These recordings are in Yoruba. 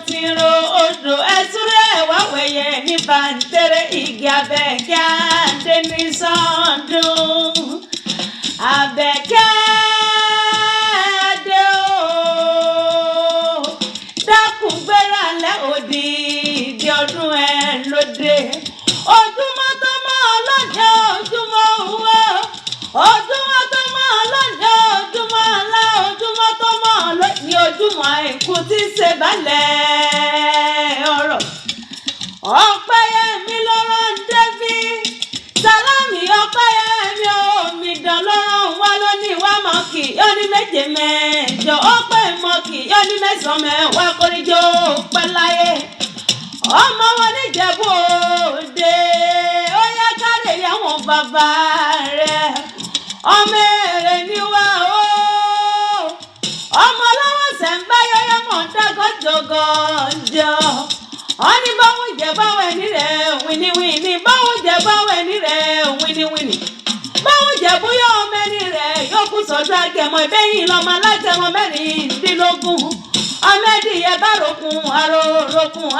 ti ro odò ẹ̀túrẹ́ wá wẹ̀yẹ ní bàǹtẹ̀rẹ̀ igi Àbẹ̀kẹ́ adé ní sọ́ndún Àbẹ̀kẹ́ adé o dákun gbéra lẹ́ òdì ìdí ọdún ẹ̀ lóde ojúmọ́ tó mọ́ ọlọ́jọ́ ojúmọ́ òwò ojúmọ́ tó mọ́ ọlọ́jọ́ ojúmọ́ ọlá ojúmọ́ tó mọ́ ọlọ́jọ́ ojúmọ́ àìkú tí ṣe balẹ̀ ọ̀rọ̀ Ọpẹ́yẹmí lọ́rọ̀ ń débí Sálámì Ọpẹ́yẹmí omidan lọ́rọ̀ wá lónìí wá mọ́kì yóò ní méje mẹ́jọ ọpẹ́ mọ́kì yóò ní mẹ́sàn-án mẹ́wàá kórìjọ pẹ́ láyé ọmọ wọn níjẹ̀bú Òde ó yá kárẹ̀ yàwọn bàbá rẹ̀ ọmọ èrè ni wá o ọmọ lọ́wọ́ sẹ́ńbà yọ́yọ́ mọ̀ dágọ́jọ́gọ́jọ́ wọ́n ní báwọn jẹ́ báwọn ẹni rẹ̀ wíníwíní báwọn jẹ́ báwọn ẹni rẹ̀ wíníwíní báwọn jẹ́ bóyá ọmọ ẹni rẹ̀ yóò kú sọ́jọ́ Agẹmọ ìbẹ́yìn lọ́mọ alágẹmọ mẹ́rìndínlógún ọmọ ẹdìyẹ bá rokun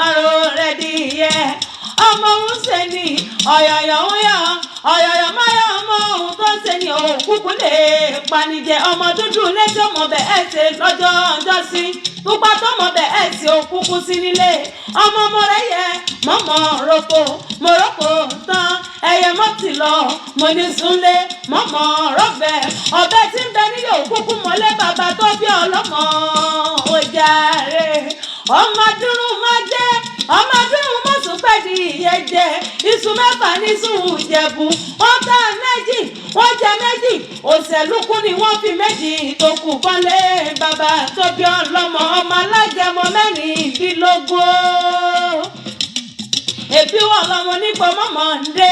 aró rẹ̀ dìyẹ ọmọ òun ṣe ni ọ̀yọ̀yọ̀ ń yọ ọ̀yọ̀yọ̀ máa yọ ọmọ òun tó ń ṣe ni òkúkú lè panijẹ ọmọ dúdú létí ọmọ bẹ̀ ẹ̀ ṣe lọ́jọ́ ọjọ́ sí pupa tó mọ bẹ̀ ẹ̀ ṣe òkúkú sí nílé ọmọ rẹ̀ yẹ mọ́mọ́ roko tán ẹyẹ mọ́ ti lọ mo ní súnlé mọ́mọ́ rọ́bẹ̀ ọbẹ̀ tí ń bẹ nílé òkúkú mọ́lé bàbá tó bí ọlọ́mọ ojàre ọmọ dúró máa jẹ́ ọmọ dúró mọ́ sùn pẹ́ di ìyẹn jẹ iṣu mẹ́fà ní sùn Ìjẹ̀bú wọ́n tá méjì wọ́n jẹ méjì òṣèlúkú ni wọ́n fi méjì tó kù bọ́lé bàbá tó bí ọlọ́mọ ọmọ alágẹmọ mẹ́rìndínlógún èbí wọn lọmọ nígbà mọ́mọ́ ń dé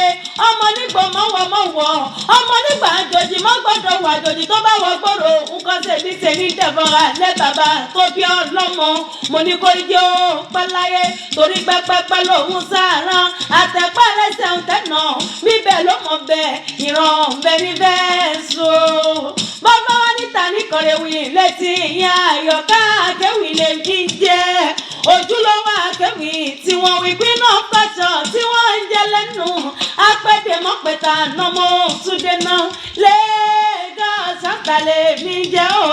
ọmọ nígbà mọ́wọ́ ọmọ nígbà àjòjì mọ́ gbọ́dọ̀ wà àjòjì tó bá wọ gbòòrò nǹkan ṣèbí tèmi dẹ̀bọ̀ra lẹ́ bàbá tó bí ọlọ́mọ mo ní kó yé ó pẹ́ láyé torí pẹ́pẹ́pẹ́ lòun sáárán àtẹ̀pẹ́ lẹ́sẹ̀ ń tẹ̀nà bíbẹ̀ ló mọ̀ bẹ́ẹ̀ ìran bẹ́ẹ̀ ní bẹ́ẹ̀ so bàbá wa níta ní kọ̀rẹ́wì létí ìyá àyọ̀ká akéwì lè ní jẹ́ ojúlówó akéwì tí wọ́n wí pín náà pẹ̀tọ̀ tí wọ́n ń jẹ lẹ́nu apẹ̀dẹ̀mọ́pẹ̀ta nọmọ túnde náà lẹ́ẹ̀gá sátálẹ̀ mi jẹ́ o.